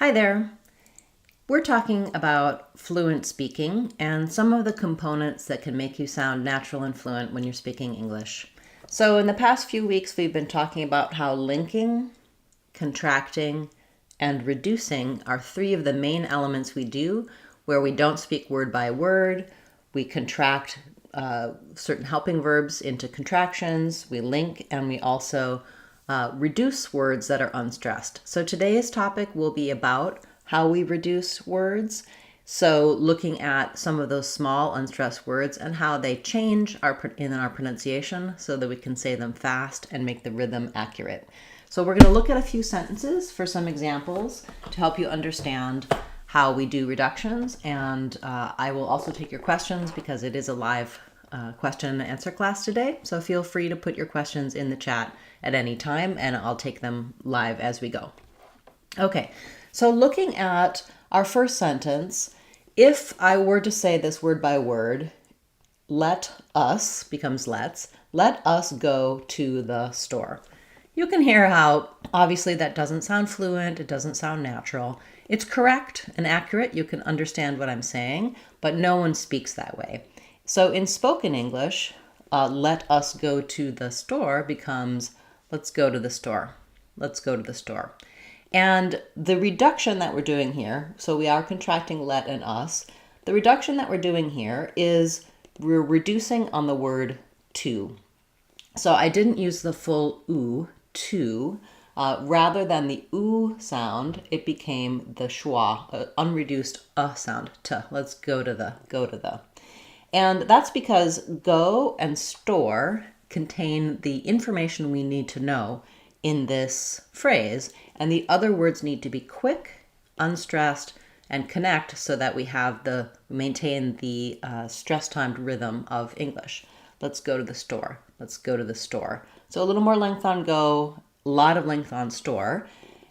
Hi there. We're talking about fluent speaking and some of the components that can make you sound natural and fluent when you're speaking English. So in the past few weeks, we've been talking about how linking, contracting, and reducing are three of the main elements we do where we don't speak word by word. We contract certain helping verbs into contractions, we link, and we also reduce words that are unstressed. So today's topic will be about how we reduce words. So looking at some of those small unstressed words and how they change in our pronunciation so that we can say them fast and make the rhythm accurate. So we're going to look at a few sentences for some examples to help you understand how we do reductions. And I will also take your questions because it is a live question and answer class today. So feel free to put your questions in the chat at any time and I'll take them live as we go. Okay, so looking at our first sentence, if I were to say this word by word, let us becomes let us go to the store. You can hear how obviously that doesn't sound fluent, it doesn't sound natural. It's correct and accurate, you can understand what I'm saying, but no one speaks that way. So in spoken English, let us go to the store becomes let's go to the store. Let's go to the store. And the reduction that we're doing here, so we are contracting let and us. The reduction that we're doing here is we're reducing on the word to. So I didn't use the full oo, to. Rather than the oo sound, it became the schwa, unreduced sound, to. Let's go to the. And that's because go and store contain the information we need to know in this phrase, and the other words need to be quick, unstressed, and connect so that we maintain the stress-timed rhythm of English. Let's go to the store. Let's go to the store. So a little more length on go, a lot of length on store.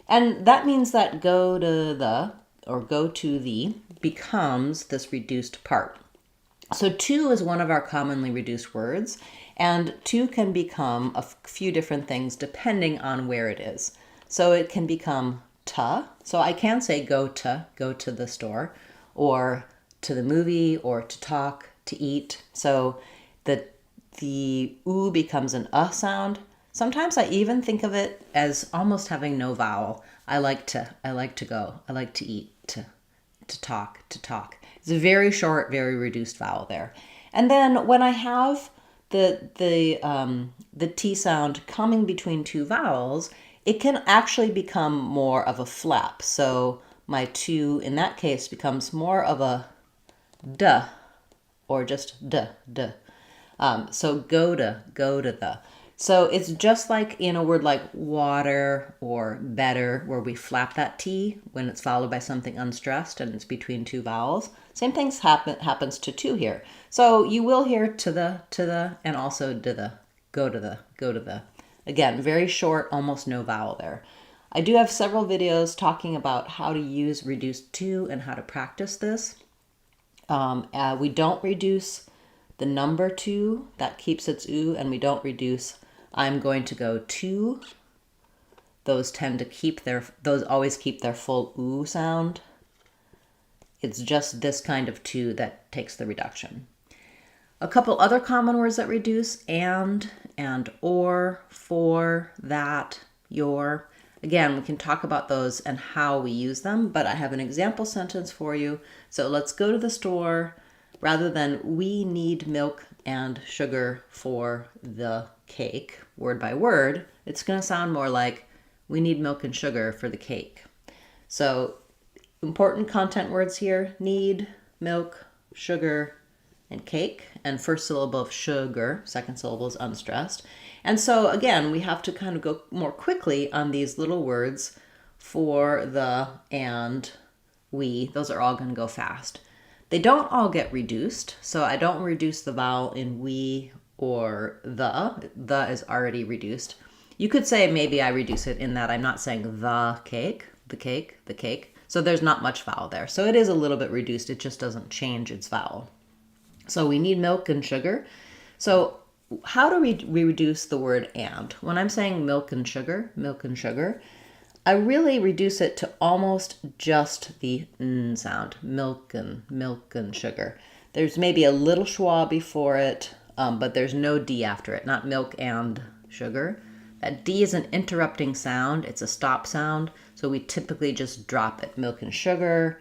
And that means that go to the, or go to the, becomes this reduced part. So to is one of our commonly reduced words, and to can become a few different things depending on where it is. So it can become ta. So I can say go to the store, or to the movie, or to talk, to eat. So the oo becomes an sound. Sometimes I even think of it as almost having no vowel. I like to go, I like to eat, to talk. It's a very short, very reduced vowel there. And then when I have the T sound coming between two vowels, it can actually become more of a flap. So my to, in that case, becomes more of a duh, or just duh. So go to the. So it's just like in a word like water or better, where we flap that T when it's followed by something unstressed and it's between two vowels. Same thing happens to here. So you will hear to the, and also to the, go to the. Again, very short, almost no vowel there. I do have several videos talking about how to use reduced to and how to practice this. We don't reduce the number to, that keeps its oo, and we don't reduce I'm going to go to. Those tend to keep those always keep their full oo sound. It's just this kind of to that takes the reduction. A couple other common words that reduce, and or, for, that, your. Again, we can talk about those and how we use them, but I have an example sentence for you. So let's go to the store. Rather than we need milk and sugar for the cake, word by word, it's going to sound more like we need milk and sugar for the cake. So important content words here: need, milk, sugar, and cake. And first syllable of sugar, second syllable is unstressed. And so again, we have to kind of go more quickly on these little words for, the, and, we. Those are all going to go fast. They don't all get reduced, so I don't reduce the vowel in we or the. The is already reduced. You could say maybe I reduce it in that I'm not saying the cake, the cake, the cake. So there's not much vowel there. So it is a little bit reduced. It just doesn't change its vowel. So we need milk and sugar. So how do we reduce the word and? When I'm saying milk and sugar, I really reduce it to almost just the n sound, milk and sugar. There's maybe a little schwa before it, but there's no D after it, not milk and sugar. That D is an interrupting sound. It's a stop sound, so we typically just drop it. Milk and sugar,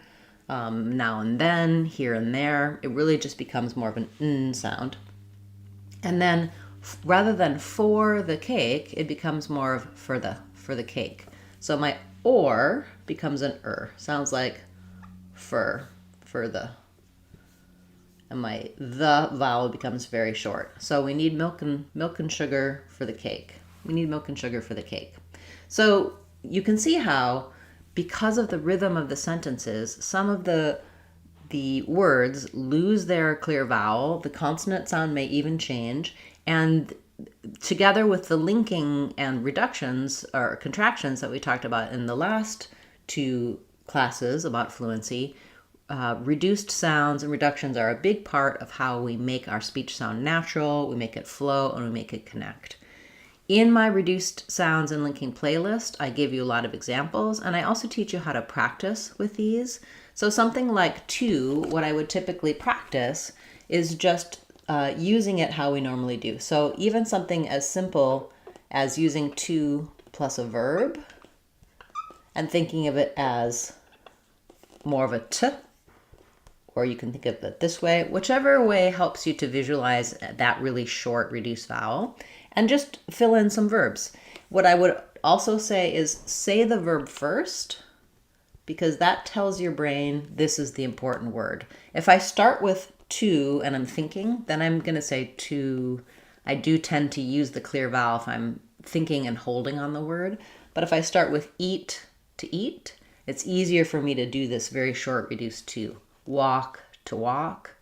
now and then, here and there. It really just becomes more of an n sound. And then rather than for the cake, it becomes more of for the cake. So my or becomes an sounds like for the. And my the vowel becomes very short. So we need milk and sugar for the cake. We need milk and sugar for the cake. So you can see how, because of the rhythm of the sentences, some of the words lose their clear vowel. The consonant sound may even change. And together with the linking and reductions or contractions that we talked about in the last two classes about fluency, reduced sounds and reductions are a big part of how we make our speech sound natural, we make it flow, and we make it connect. In my reduced sounds and linking playlist, I give you a lot of examples, and I also teach you how to practice with these. So something like to, what I would typically practice is just using it how we normally do. So even something as simple as using to plus a verb and thinking of it as more of a t, or you can think of it this way, whichever way helps you to visualize that really short reduced vowel, and just fill in some verbs. What I would also say is say the verb first, because that tells your brain this is the important word. If I start with to and I'm thinking, then I'm going to say to. I do tend to use the clear vowel if I'm thinking and holding on the word. But if I start with eat to eat, it's easier for me to do this very short reduced to. Walk to walk,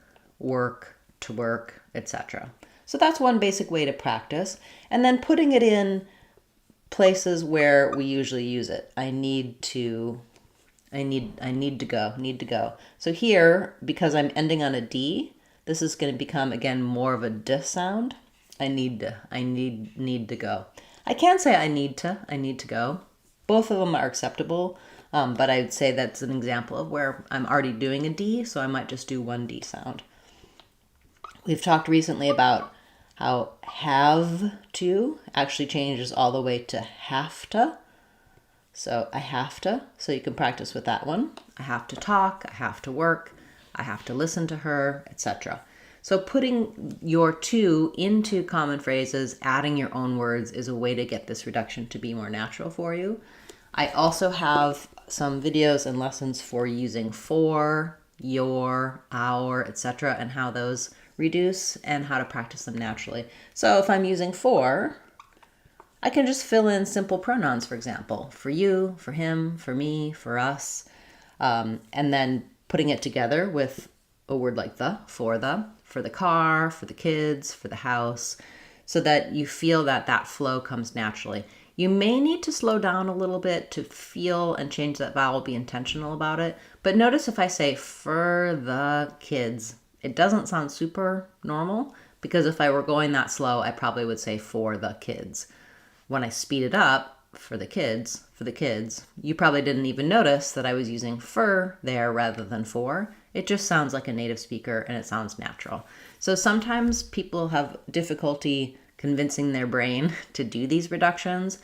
work to work, etc. So that's one basic way to practice. And then putting it in places where we usually use it. I need to go. So here, because I'm ending on a D, this is going to become, again, more of a D sound. I need to go. I can say I need to go. Both of them are acceptable, but I'd say that's an example of where I'm already doing a D, so I might just do one D sound. We've talked recently about how have to actually changes all the way to have to. So I have to, so you can practice with that one. I have to talk, I have to work, I have to listen to her, etc. So putting your to into common phrases, adding your own words is a way to get this reduction to be more natural for you. I also have some videos and lessons for using for, your, our, etc. and how those reduce and how to practice them naturally. So if I'm using for, I can just fill in simple pronouns, for example, for you, for him, for me, for us, and then putting it together with a word like for the car, for the kids, for the house, so that you feel that that flow comes naturally. You may need to slow down a little bit to feel and change that vowel, be intentional about it. But notice if I say for the kids, it doesn't sound super normal, because if I were going that slow, I probably would say for the kids. When I speed it up, for the kids, you probably didn't even notice that I was using for there rather than for. It just sounds like a native speaker and it sounds natural. So sometimes people have difficulty convincing their brain to do these reductions.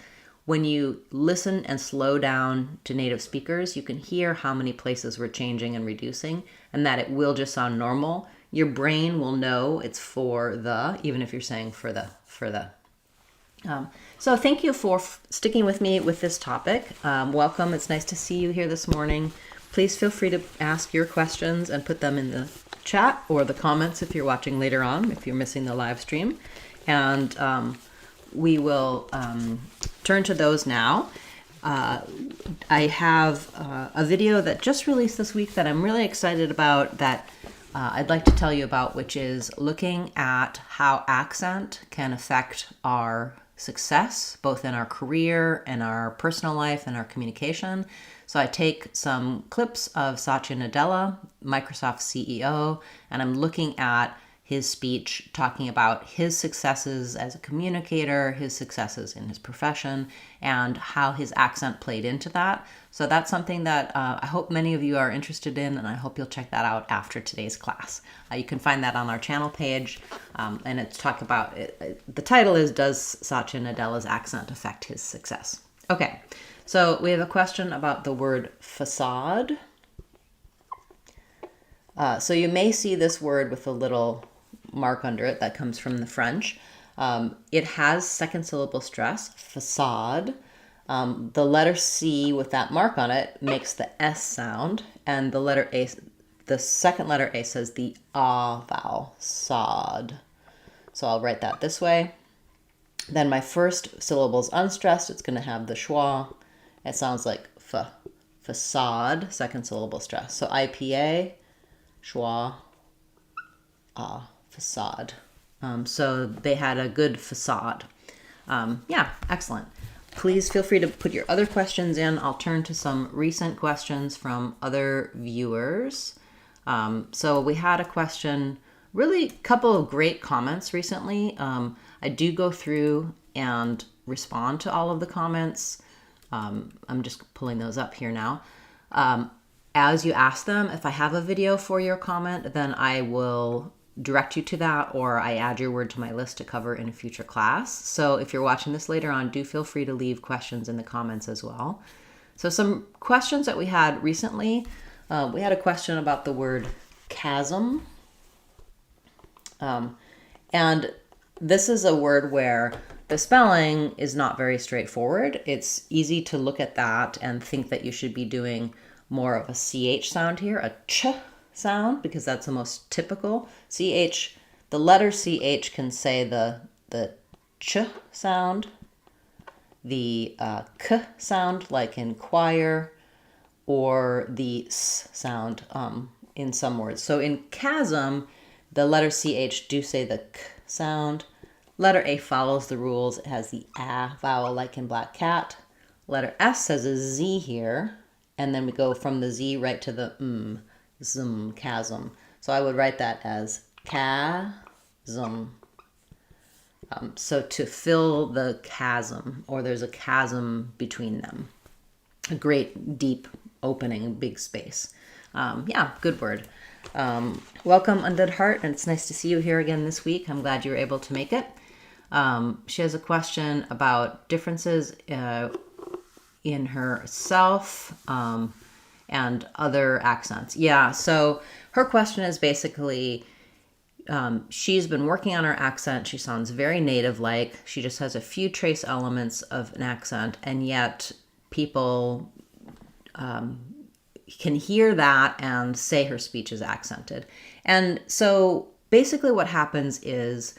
When you listen and slow down to native speakers, you can hear how many places we're changing and reducing, and that it will just sound normal. Your brain will know it's for the, even if you're saying for the. So thank you for sticking with me with this topic. Welcome. It's nice to see you here this morning. Please feel free to ask your questions and put them in the chat or the comments if you're watching later on, if you're missing the live stream. And we will turn to those now. I have a video that just released this week that I'm really excited about that I'd like to tell you about, which is looking at how accent can affect our success, both in our career and our personal life and our communication. So I take some clips of Satya Nadella, Microsoft CEO, and I'm looking at his speech, talking about his successes as a communicator, his successes in his profession, and how his accent played into that. So that's something that I hope many of you are interested in, and I hope you'll check that out after today's class. You can find that on our channel page, and it's talk about it. The title is, Does Satya Nadella's accent affect his success? Okay, so we have a question about the word facade. So you may see this word with a little mark under it that comes from the French. It has second syllable stress, facade. The letter C with that mark on it makes the S sound, and the letter A, the second letter A says the A vowel, sod. So I'll write that this way. Then my first syllable is unstressed. It's going to have the schwa. It sounds like facade, second syllable stress. So IPA, schwa, facade. So they had a good facade. Yeah, excellent. Please feel free to put your other questions in. I'll turn to some recent questions from other viewers. So we had a question, really a couple of great comments recently. I do go through and respond to all of the comments. I'm just pulling those up here now. As you ask them, if I have a video for your comment, then I will direct you to that, or I add your word to my list to cover in a future class. So if you're watching this later on, do feel free to leave questions in the comments as well. So some questions that we had recently, we had a question about the word chasm. And this is a word where the spelling is not very straightforward. It's easy to look at that and think that you should be doing more of a CH sound here, a ch sound, because that's the most typical. CH, the letter CH can say the ch sound, the k sound like inquire, or the s sound in some words. So in chasm, the letter CH do say the k sound. Letter A follows the rules. It has the a vowel like in black cat. Letter S has a Z here, and then we go from the Z right to the zum, chasm. So I would write that as chasm. So to fill the chasm, or there's a chasm between them. A great deep opening, big space. Yeah, good word. Welcome, Undead Heart, and it's nice to see you here again this week. I'm glad you were able to make it. She has a question about differences in herself and other accents. Yeah, so her question is basically, she's been working on her accent. She sounds very native-like. She just has a few trace elements of an accent, and yet people can hear that and say her speech is accented. And so basically what happens is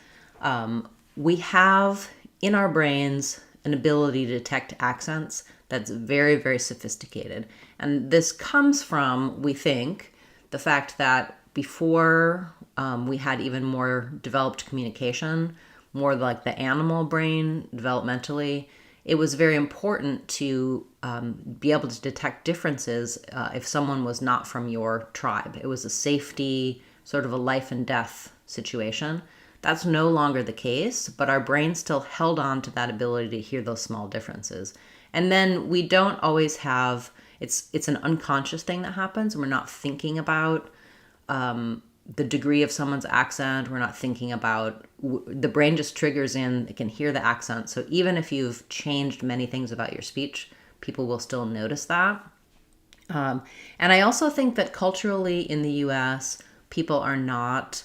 we have in our brains an ability to detect accents that's very, very sophisticated. And this comes from, we think, the fact that before we had even more developed communication, more like the animal brain developmentally, it was very important to be able to detect differences if someone was not from your tribe. It was a safety, sort of a life and death situation. That's no longer the case, but our brain still held on to that ability to hear those small differences. And then we don't always have, it's an unconscious thing that happens. We're not thinking about the degree of someone's accent. We're not thinking about, the brain just triggers in, it can hear the accent. So even if you've changed many things about your speech, people will still notice that. And I also think that culturally in the US, people are not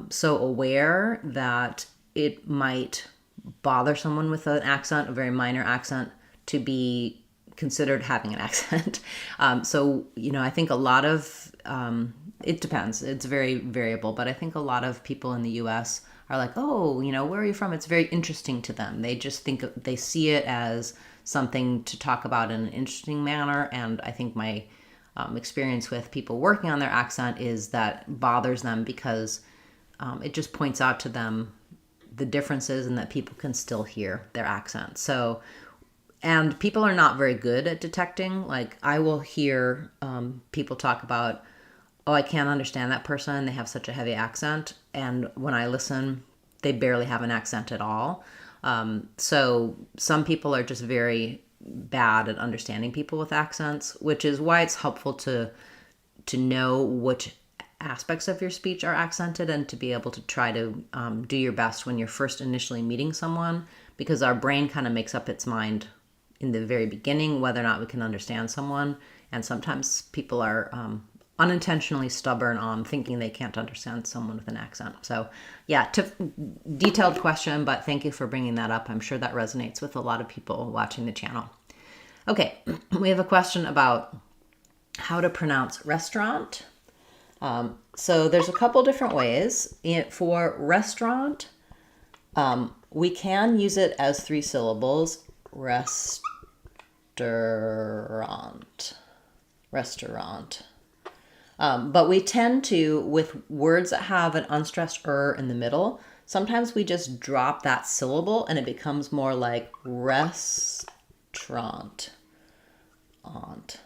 so aware that it might bother someone with an accent, a very minor accent, to be considered having an accent. So, I think a lot of, it depends. It's very variable, but I think a lot of people in the US are like, oh, where are you from? It's very interesting to them. They just think, they see it as something to talk about in an interesting manner. And I think my experience with people working on their accent is that bothers them because it just points out to them the differences and that people can still hear their accent. So, and people are not very good at detecting. Like I will hear people talk about, oh, I can't understand that person. They have such a heavy accent. And when I listen, they barely have an accent at all. So some people are just very bad at understanding people with accents, which is why it's helpful to know which aspects of your speech are accented and to be able to try to do your best when you're first initially meeting someone, because our brain kind of makes up its mind in the very beginning whether or not we can understand someone. And sometimes people are unintentionally stubborn on thinking they can't understand someone with an accent. So yeah, detailed question, but thank you for bringing that up. I'm sure that resonates with a lot of people watching the channel. Okay, we have a question about how to pronounce restaurant. So there's a couple different ways. For restaurant, we can use it as 3 syllables. Restaurant. But we tend to, with words that have an unstressed in the middle, sometimes we just drop that syllable and it becomes more like restaurant. Aunt.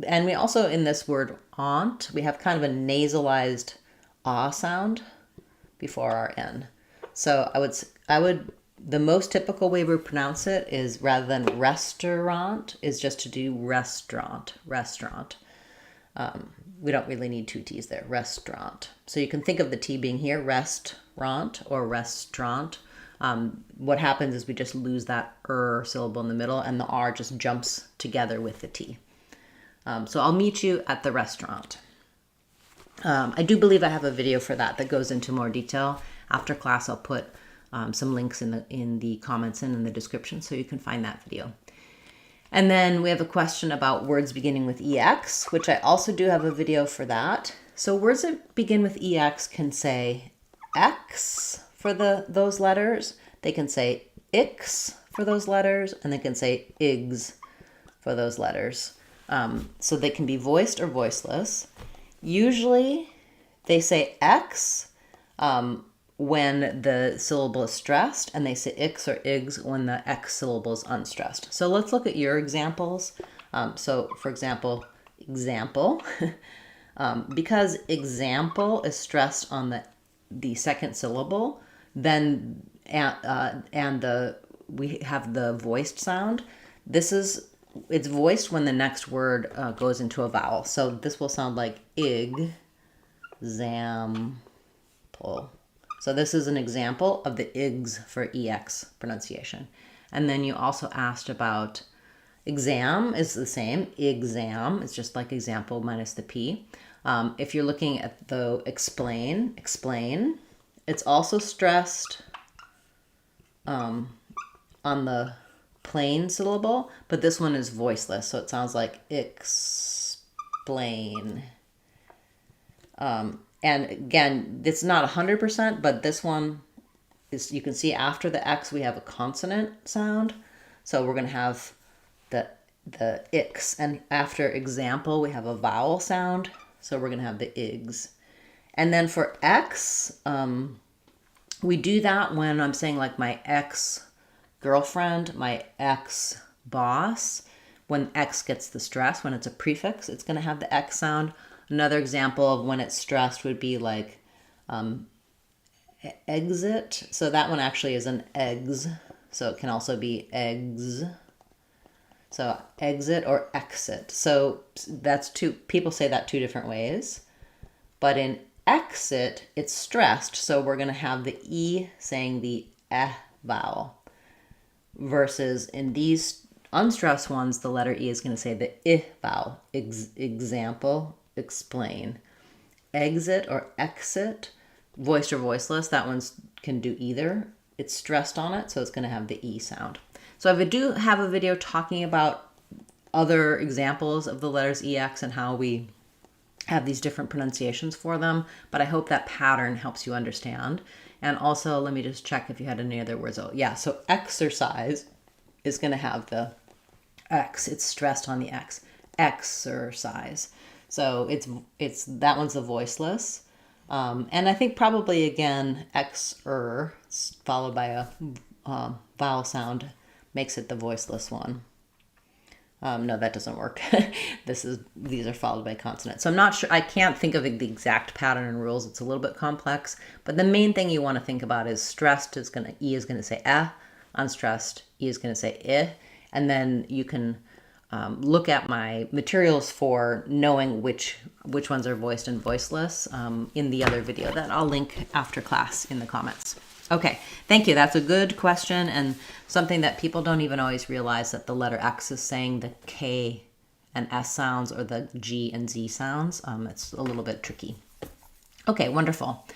And we also, in this word aunt, we have kind of a nasalized ah sound before our N. So I would, the most typical way we pronounce it is, rather than restaurant, is just to do restaurant. We don't really need 2 T's there, restaurant. So you can think of the T being here, restaurant or restaurant. What happens is we just lose that syllable in the middle and the R just jumps together with the T. So I'll meet you at the restaurant. I do believe I have a video for that goes into more detail. After class, I'll put some links in the comments and in the description so you can find that video. And then we have a question about words beginning with EX, which I also do have a video for that. So words that begin with EX can say X for those letters. They can say Ix for those letters, and they can say Igs for those letters. So they can be voiced or voiceless. Usually they say X when the syllable is stressed, and they say Ix or Igs when the X syllable is unstressed. So let's look at your examples. So for example, because example is stressed on the second syllable, then we have the voiced sound. It's voiced when the next word goes into a vowel. So this will sound like example. So this is an example of the Igs for EX pronunciation. And then you also asked about exam is the same. Exam is just like example minus the P. If you're looking at the explain, it's also stressed on the plain syllable, but this one is voiceless, so it sounds like explain. And again, it's not 100%, but this one is, you can see after the X we have a consonant sound, so we're going to have the Ix, and after example we have a vowel sound, so we're going to have the Igs. And then for X, we do that when I'm saying like my ex-girlfriend, my ex-boss. When X gets the stress, when it's a prefix, it's going to have the X sound. Another example of when it's stressed would be like exit. So that one actually is an eggs. So it can also be eggs. So exit or exit. So that's people say that 2 different ways. But in exit, it's stressed. So we're going to have the E saying the vowel. Versus in these unstressed ones, the letter E is going to say the I vowel. Example, explain. Exit or exit, voiced or voiceless, that one can do either. It's stressed on it, so it's going to have the E sound. So I do have a video talking about other examples of the letters EX and how we have these different pronunciations for them, but I hope that pattern helps you understand. And also, let me just check if you had any other words. Oh, yeah, so exercise is going to have the X. It's stressed on the X. Exercise. So it's that one's the voiceless. And I think probably, again, followed by a vowel sound makes it the voiceless one. No, that doesn't work. These are followed by consonants. So I'm not sure, I can't think of the exact pattern and rules. It's a little bit complex, but the main thing you want to think about is stressed E is going to say eh, unstressed, E is going to say I, and then you can look at my materials for knowing which ones are voiced and voiceless in the other video that I'll link after class in the comments. Okay, thank you. That's a good question and something that people don't even always realize, that the letter X is saying the K and S sounds or the G and Z sounds. It's a little bit tricky. Okay, wonderful.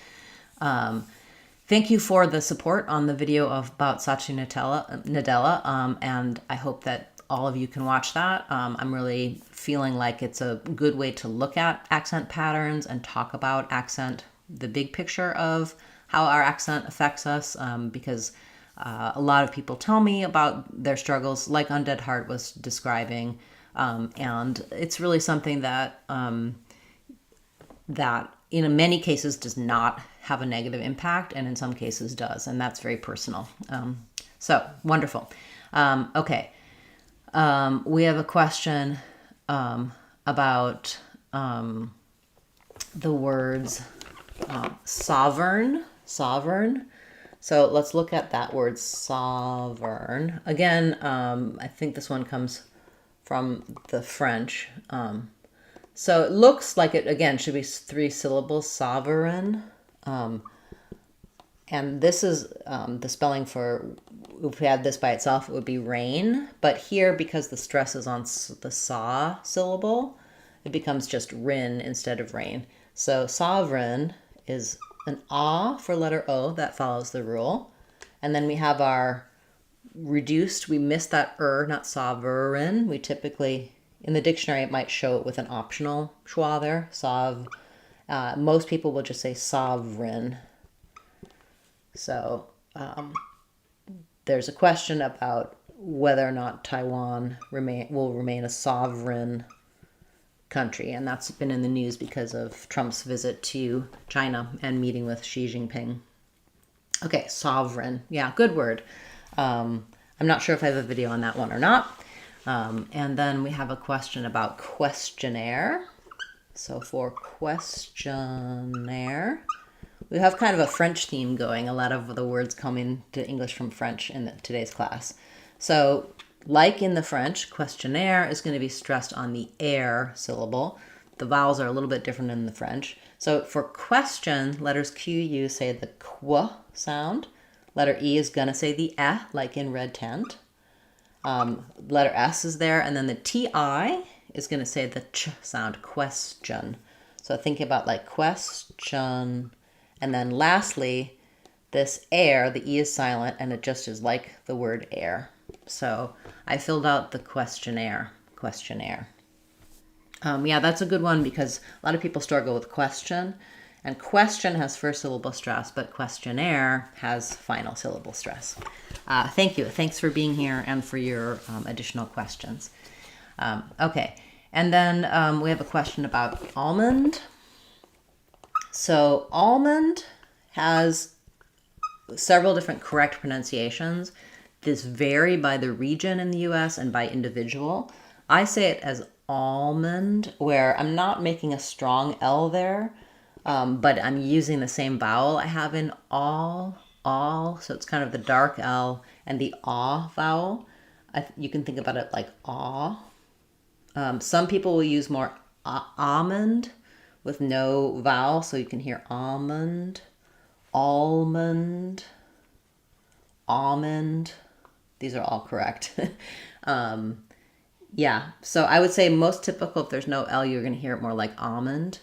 Thank you for the support on the video about Saatchi Nadella, and I hope that all of you can watch that. I'm really feeling like it's a good way to look at accent patterns and talk about accent, the big picture of how our accent affects us, because a lot of people tell me about their struggles, like Undead Heart was describing, and it's really something that that in many cases does not have a negative impact, and in some cases does, and that's very personal. So wonderful. Okay, we have a question about the words sovereign. So let's look at that word sovereign. Again, I think this one comes from the French. So it looks like it, again, should be 3 syllables, sovereign. And this is the spelling for, if we had this by itself, it would be rain. But here, because the stress is on the sa syllable, it becomes just rin instead of rain. So sovereign is an ah for letter O, that follows the rule. And then we have our reduced, we missed that not sovereign. We typically, in the dictionary, it might show it with an optional schwa there, most people will just say sovereign. So there's a question about whether or not Taiwan will remain a sovereign country, and that's been in the news because of Trump's visit to China and meeting with Xi Jinping. Okay, sovereign. Yeah, good word. I'm not sure if I have a video on that one or not. And then we have a question about questionnaire. So for questionnaire, we have kind of a French theme going. A lot of the words coming to English from French in today's class. So like in the French, questionnaire is going to be stressed on the air syllable. The vowels are a little bit different in the French. So for question, letters Q, U say the qu sound. Letter E is going to say the eh, like in red tent. Letter S is there, and then the TI is going to say the ch sound, question. So think about like question. And then lastly, this air, the E is silent, and it just is like the word air. So I filled out the questionnaire. Yeah, that's a good one because a lot of people struggle with question. And question has first syllable stress, but questionnaire has final syllable stress. Thank you. Thanks for being here and for your additional questions. Okay, and then we have a question about almond. So almond has several different correct pronunciations. This vary by the region in the US and by individual. I say it as almond, where I'm not making a strong L there, but I'm using the same vowel I have in all, so it's kind of the dark L and the ah vowel. You can think about it like ah. Some people will use more almond with no vowel, so you can hear almond, almond, almond. These are all correct. Yeah, so I would say most typical, if there's no L, you're going to hear it more like almond.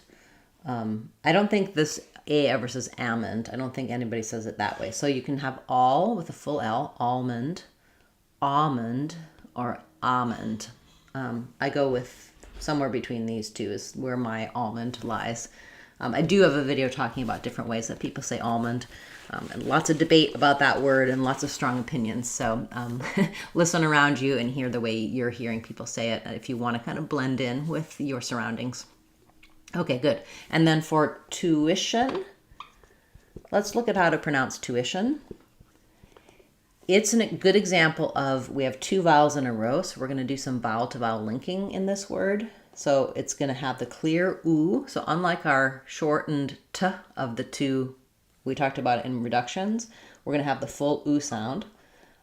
I don't think this A ever says almond. I don't think anybody says it that way. So you can have all with a full L, almond, almond, or almond. I go with somewhere between these two is where my almond lies. I do have a video talking about different ways that people say almond, and lots of debate about that word and lots of strong opinions. So listen around you and hear the way you're hearing people say it if you want to kind of blend in with your surroundings. Okay, good. And then for tuition, let's look at how to pronounce tuition. it's a good example of, we have two vowels in a row, so we're going to do some vowel to vowel linking in this word. So it's going to have the clear oo. So unlike our shortened t of the two we talked about in reductions, we're going to have the full oo sound.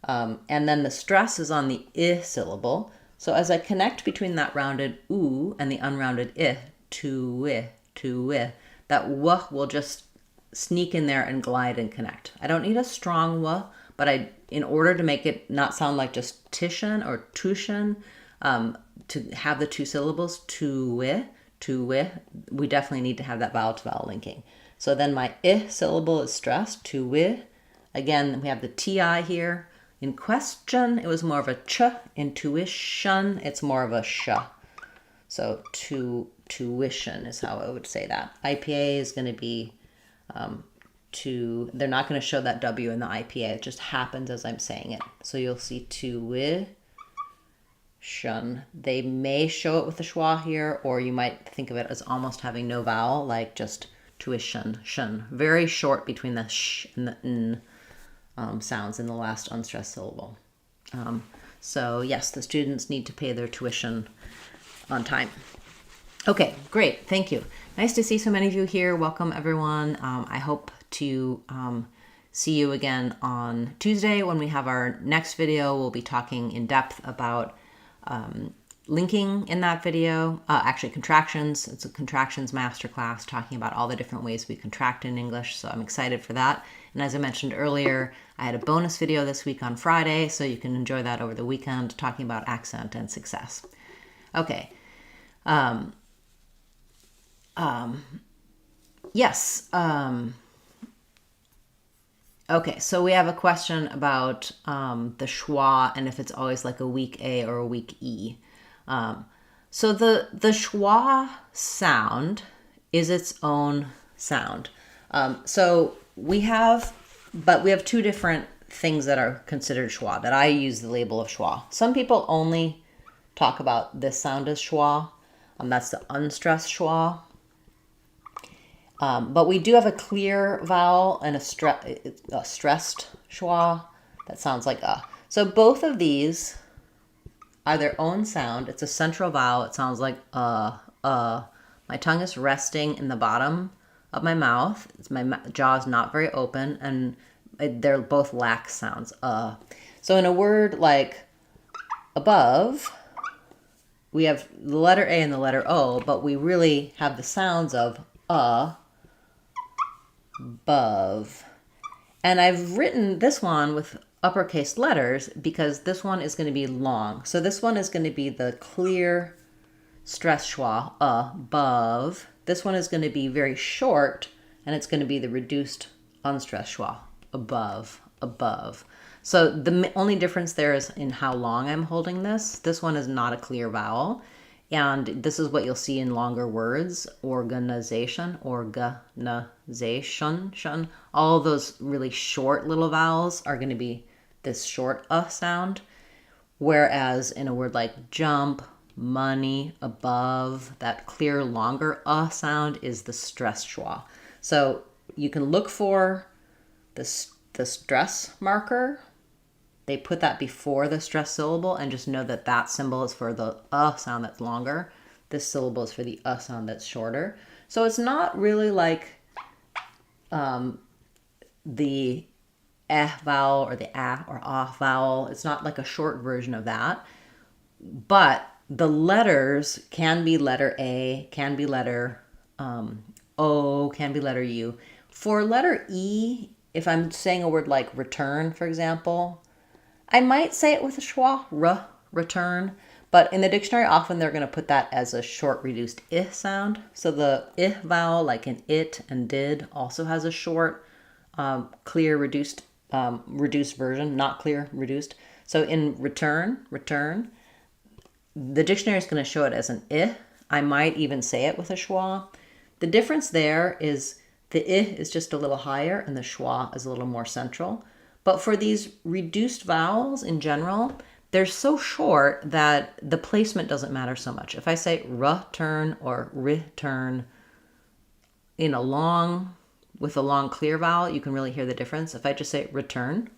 And then the stress is on the I syllable. So as I connect between that rounded oo and the unrounded I, to I, that w will just sneak in there and glide and connect. I don't need a strong w, but in order to make it not sound like just tishan or tushan, to have the two syllables, to I, we definitely need to have that vowel to vowel linking. So then my I syllable is stressed, to I. Again, we have the ti here. In question, it was more of a ch. Intuition, it's more of a sh. So tuition is how I would say that. IPA is going to be they're not going to show that W in the IPA. It just happens as I'm saying it. So you'll see tuition. They may show it with the schwa here, or you might think of it as almost having no vowel, like just tuition, shun. Very short between the sh and the n sounds in the last unstressed syllable. So yes, the students need to pay their tuition on time. Okay, great. Thank you. Nice to see so many of you here. Welcome, everyone. I hope to see you again on Tuesday when we have our next video. We'll be talking in depth about linking in that video, actually contractions. It's a contractions masterclass talking about all the different ways we contract in English. So I'm excited for that. And as I mentioned earlier, I had a bonus video this week on Friday, so you can enjoy that over the weekend, talking about accent and success. Okay. Yes. Okay, so we have a question about the schwa and if it's always like a weak A or a weak E. So the schwa sound is its own sound. So we have two different things that are considered schwa, that I use the label of schwa. Some people only talk about this sound as schwa. That's the unstressed schwa. But we do have a clear vowel and a stressed schwa that sounds like a. So both of these are their own sound. It's a central vowel. It sounds like My tongue is resting in the bottom of my mouth. My jaw is not very open, and they're both lax sounds. So in a word like above, we have the letter A and the letter O, but we really have the sounds of above. And I've written this one with uppercase letters because this one is going to be long. So this one is going to be the clear stress schwa, above. This one is going to be very short, and it's going to be the reduced unstressed schwa, above, above. So the only difference there is in how long I'm holding this. This one is not a clear vowel. And this is what you'll see in longer words: organization, shun. All of those really short little vowels are going to be this short sound. Whereas in a word like jump, money, above, that clear longer sound is the stress schwa. So you can look for the stress marker. They put that before the stress syllable, and just know that that symbol is for the sound that's longer. This syllable is for the sound that's shorter. So it's not really like the vowel or the or vowel. It's not like a short version of that. But the letters can be letter A, can be letter O, can be letter U. For letter E, if I'm saying a word like return, for example, I might say it with a schwa, return, but in the dictionary, often they're going to put that as a short reduced I sound. So the I vowel, like in it and did, also has a short, clear, reduced version, not clear, reduced. So in return, the dictionary is going to show it as an I. I might even say it with a schwa. The difference there is the I is just a little higher and the schwa is a little more central. But for these reduced vowels in general, they're so short that the placement doesn't matter so much. If I say return or return with a long clear vowel, you can really hear the difference. If I just say return,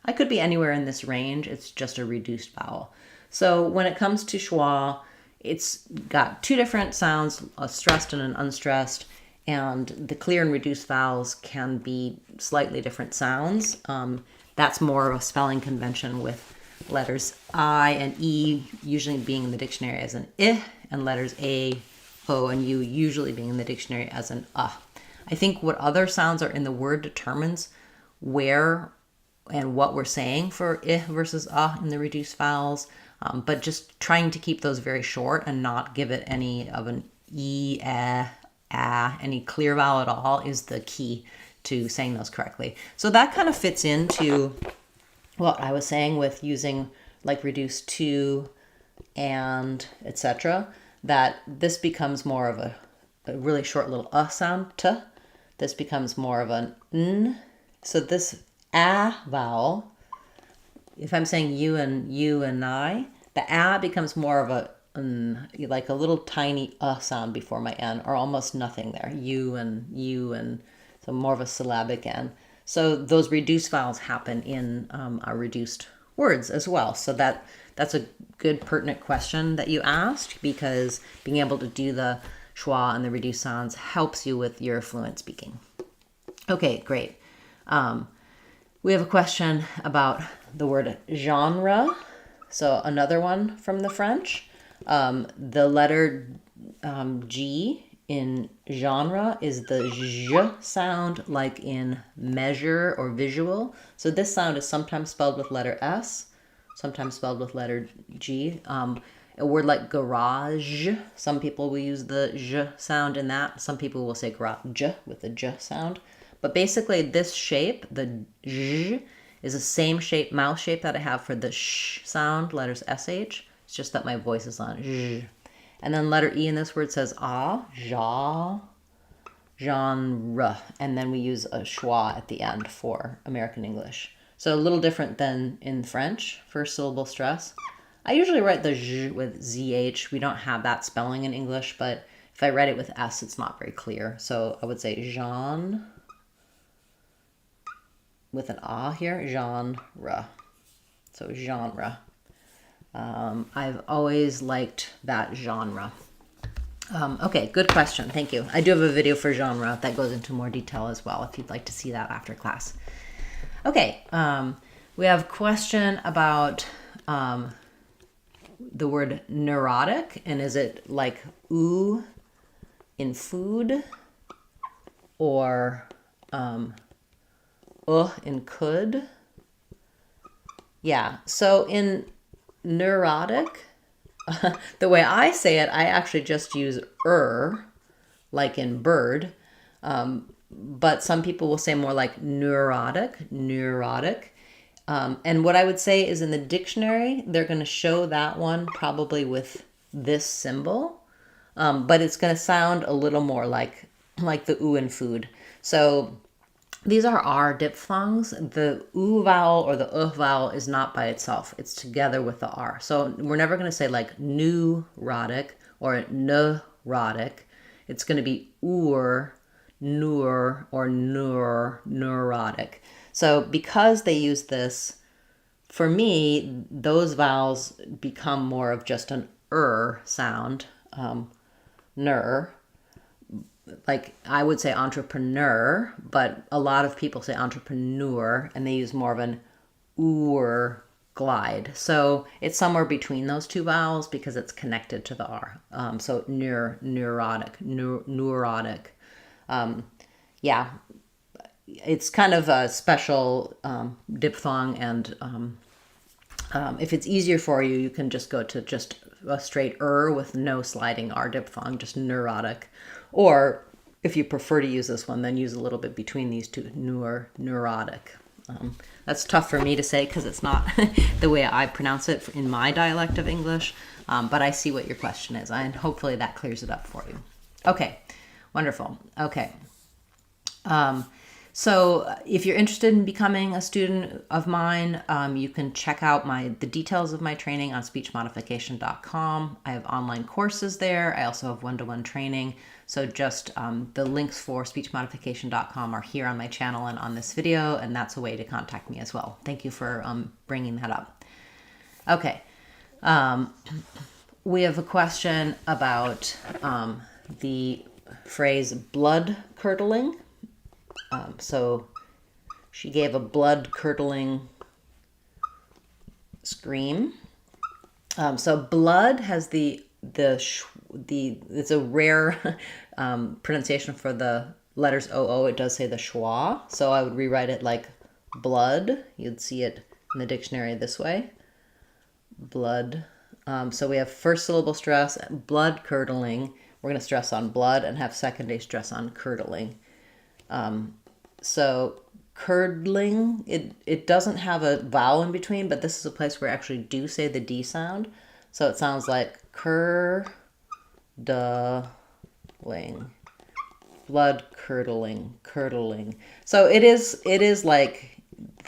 I could be anywhere in this range. It's just a reduced vowel. So when it comes to schwa, it's got two different sounds, a stressed and an unstressed, and the clear and reduced vowels can be slightly different sounds. That's more of a spelling convention, with letters I and E usually being in the dictionary as an I, and letters A, O, and U usually being in the dictionary as an I think what other sounds are in the word determines where and what we're saying for I versus in the reduced vowels. But just trying to keep those very short and not give it any of an E, any clear vowel at all is the key to saying those correctly. So that kind of fits into what I was saying with using like reduced to and etc. That this becomes more of a really short little sound, t. This becomes more of an n. So this vowel, if I'm saying you and I, the becomes more of a like a little tiny sound before my n, or almost nothing there. You and so more of a syllabic n. So those reduced vowels happen in our reduced words as well. So that's a good pertinent question that you asked, because being able to do the schwa and the reduced sounds helps you with your fluent speaking. Okay, great. We have a question about the word genre. So another one from the French. The letter G in genre is the j sound, like in measure or visual. So this sound is sometimes spelled with letter S, sometimes spelled with letter G. A word like garage, some people will use the j sound in that. Some people will say garage with the j sound. But basically this shape, the j, is the same shape, mouth shape that I have for the sh sound, letters sh. It's just that my voice is on j. And then letter E in this word says ja, genre. And then we use a schwa at the end for American English. So a little different than in French, first syllable stress. I usually write the j with zh. We don't have that spelling in English, but if I write it with s, it's not very clear. So I would say Jean with an here, genre. So genre. I've always liked that genre. Okay, good question. Thank you. I do have a video for genre that goes into more detail as well, if you'd like to see that after class. Okay, we have a question about the word neurotic, and is it like oo in food, or in could? Yeah, so in neurotic, the way I say it, I actually just use like in bird, but some people will say more like neurotic. And what I would say is in the dictionary, they're going to show that one probably with this symbol, but it's going to sound a little more like the oo in food. So these are R diphthongs. The oo vowel or the vowel is not by itself. It's together with the R. So we're never going to say like neurotic or neurotic. It's going to be neur, or neurotic. So because they use this, for me, those vowels become more of just an sound, neur. Like I would say entrepreneur, but a lot of people say entrepreneur, and they use more of an glide. So it's somewhere between those two vowels because it's connected to the R. So neurotic. Yeah, it's kind of a special diphthong, and if it's easier for you, you can just go to just a straight with no sliding R diphthong, just neurotic. Or if you prefer to use this one, then use a little bit between these two, neurotic. That's tough for me to say because it's not the way I pronounce it in my dialect of English, but I see what your question is, and hopefully that clears it up for you. Okay, wonderful. Okay. So if you're interested in becoming a student of mine, you can check out the details of my training on speechmodification.com. I have online courses there. I also have one-to-one training. So just the links for speechmodification.com are here on my channel and on this video, and that's a way to contact me as well. Thank you for bringing that up. Okay. We have a question about the phrase blood-curdling. So she gave a blood-curdling scream. So blood has it's a rare pronunciation for the letters OO. It does say the schwa. So I would rewrite it like blood. You'd see it in the dictionary this way. Blood. So we have first syllable stress, blood-curdling. We're going to stress on blood and have secondary stress on curdling. So curdling, it doesn't have a vowel in between, but this is a place where I actually do say the D sound. So it sounds like curdling, blood curdling. So it is like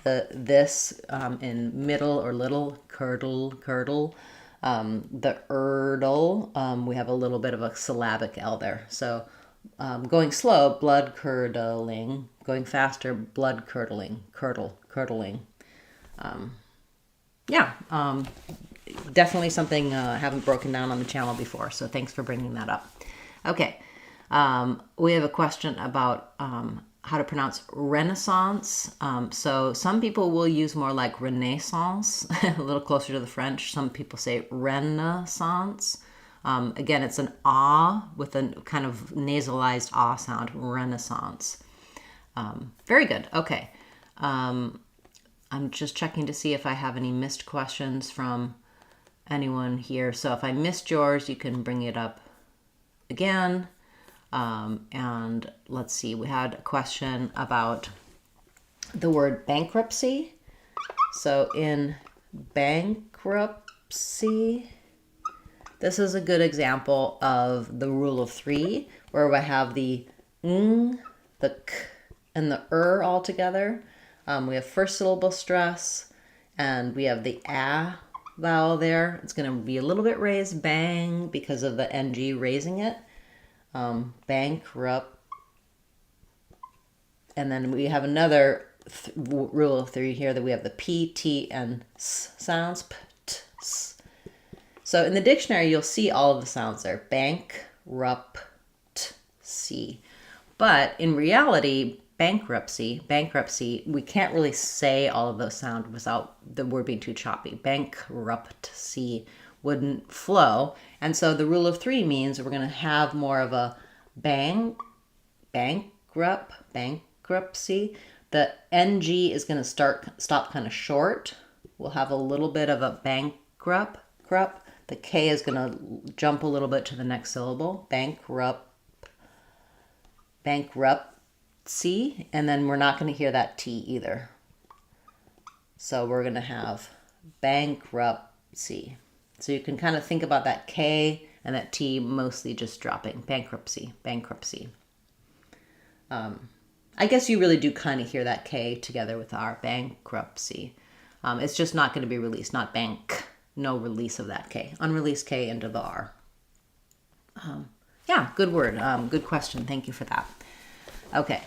this in middle or little, curdle. The erdle, we have a little bit of a syllabic L there. So going slow, blood curdling. Going faster, blood curdling, curdling. Definitely something I haven't broken down on the channel before, so thanks for bringing that up. Okay, we have a question about how to pronounce Renaissance. So some people will use more like Renaissance, a little closer to the French. Some people say Renaissance. Again, it's an ah with a kind of nasalized ah sound, Renaissance. Very good. Okay. I'm just checking to see if I have any missed questions from anyone here. So if I missed yours, you can bring it up again. And let's see, we had a question about the word bankruptcy. So in bankruptcy, this is a good example of the rule of three, where we have the ng, the k, and the all together. We have first syllable stress, and we have the a vowel there. It's going to be a little bit raised, bang, because of the ng raising it. Bankrupt. And then we have another rule of three here that we have the p, t, and s sounds. P, t, s. So in the dictionary, you'll see all of the sounds there. Bankruptcy. But in reality, bankruptcy, we can't really say all of those sounds without the word being too choppy. Bankruptcy wouldn't flow. And so the rule of three means we're going to have more of a bankruptcy. The ng is going to stop kind of short. We'll have a little bit of a bankrupt. The K is going to jump a little bit to the next syllable. Bankruptcy. And then we're not going to hear that T either. So we're going to have bankruptcy. So you can kind of think about that K and that T mostly just dropping. Bankruptcy. I guess you really do kind of hear that K together with our bankruptcy. It's just not going to be released, not bank. No release of that K. Unreleased K into the R. Yeah, good word. Good question. Thank you for that. Okay.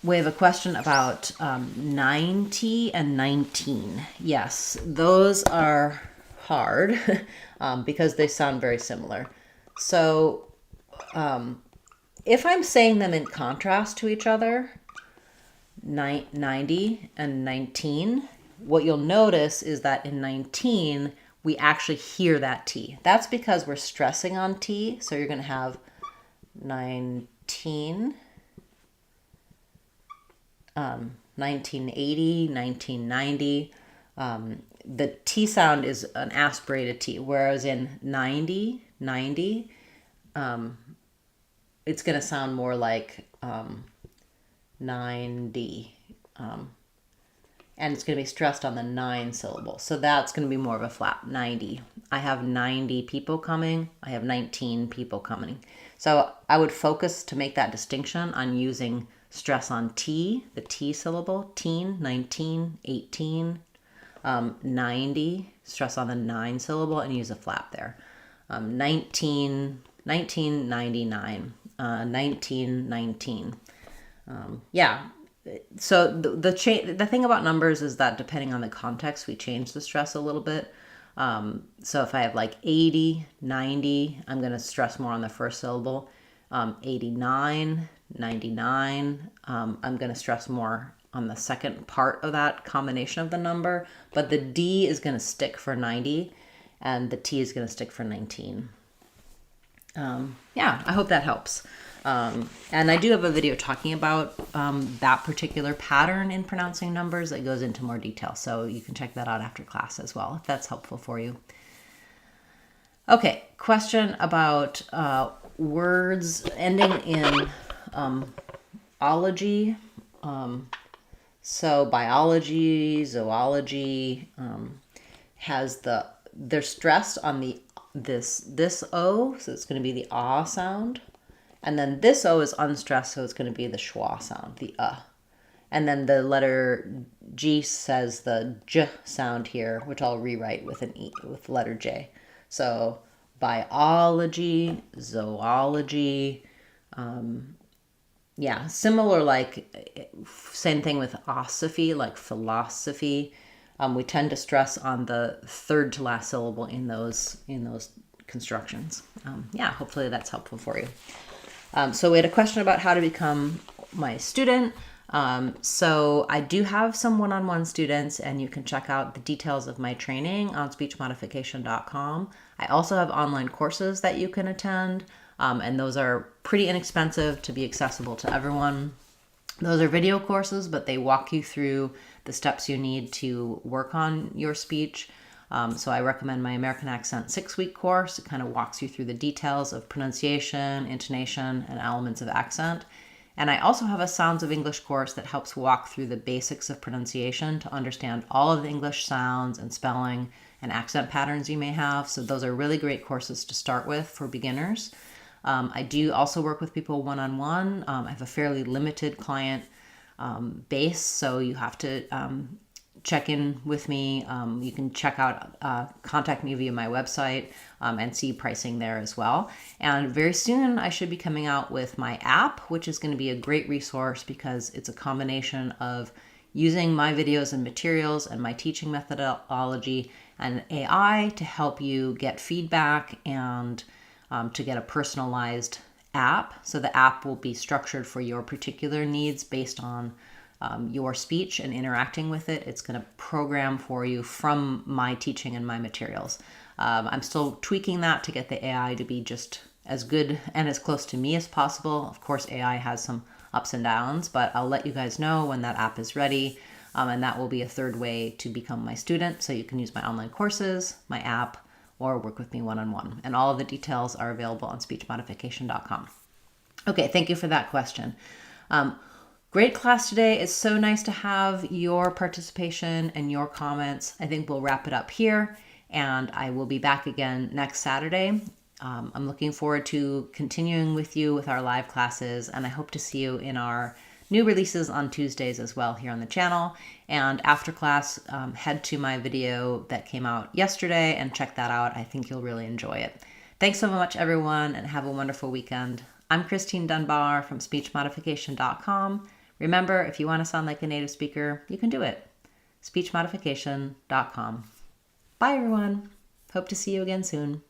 We have a question about 90 and 19. Yes, those are hard because they sound very similar. So if I'm saying them in contrast to each other, 90 and 19, what you'll notice is that in 19, we actually hear that T. That's because we're stressing on T. So you're going to have 19, 1980, 1990. The T sound is an aspirated T, whereas in 90, it's going to sound more like 90. And it's going to be stressed on the 9 syllable. So that's going to be more of a flat 90. I have 90 people coming. I have 19 people coming. So I would focus to make that distinction on using stress on T, the T syllable, teen, 19, 18, 90, stress on the 9 syllable and use a flap there. 1999, 1919. Yeah. So the thing about numbers is that depending on the context, we change the stress a little bit. So if I have like 80, 90, I'm going to stress more on the first syllable. 89, 99, I'm going to stress more on the second part of that combination of the number. But the D is going to stick for 90 and the T is going to stick for 19. Yeah, I hope that helps. And I do have a video talking about that particular pattern in pronouncing numbers that goes into more detail. So you can check that out after class as well, if that's helpful for you. Okay, question about words ending in ology. So biology, zoology has they're stressed on this O, so it's going to be the ah sound. And then this O is unstressed, so it's going to be the schwa sound, the And then the letter G says the J sound here, which I'll rewrite with an E, with the letter J. So biology, zoology, yeah, similar, like same thing with osophy, like philosophy. We tend to stress on the third to last syllable in those constructions. Yeah, hopefully that's helpful for you. So we had a question about how to become my student. So I do have some one-on-one students, and you can check out the details of my training on speechmodification.com. I also have online courses that you can attend, and those are pretty inexpensive to be accessible to everyone. Those are video courses, but they walk you through the steps you need to work on your speech. So I recommend my American Accent 6-week course. It kind of walks you through the details of pronunciation, intonation, and elements of accent. And I also have a Sounds of English course that helps walk through the basics of pronunciation to understand all of the English sounds and spelling and accent patterns you may have. So those are really great courses to start with for beginners. I do also work with people one-on-one. I have a fairly limited client base, so you have to check in with me. You can check out, contact me via my website and see pricing there as well. And very soon I should be coming out with my app, which is going to be a great resource because it's a combination of using my videos and materials and my teaching methodology and AI to help you get feedback and to get a personalized app. So the app will be structured for your particular needs based on your speech and interacting with it. It's going to program for you from my teaching and my materials. I'm still tweaking that to get the AI to be just as good and as close to me as possible. Of course, AI has some ups and downs, but I'll let you guys know when that app is ready. And that will be a third way to become my student. So you can use my online courses, my app, or work with me one-on-one. And all of the details are available on speechmodification.com. Okay, thank you for that question. Great class today. It's so nice to have your participation and your comments. I think we'll wrap it up here, and I will be back again next Saturday. I'm looking forward to continuing with you with our live classes, and I hope to see you in our new releases on Tuesdays as well here on the channel. And after class, head to my video that came out yesterday and check that out. I think you'll really enjoy it. Thanks so much, everyone, and have a wonderful weekend. I'm Christine Dunbar from Speechmodification.com. Remember, if you want to sound like a native speaker, you can do it. Speechmodification.com. Bye, everyone. Hope to see you again soon.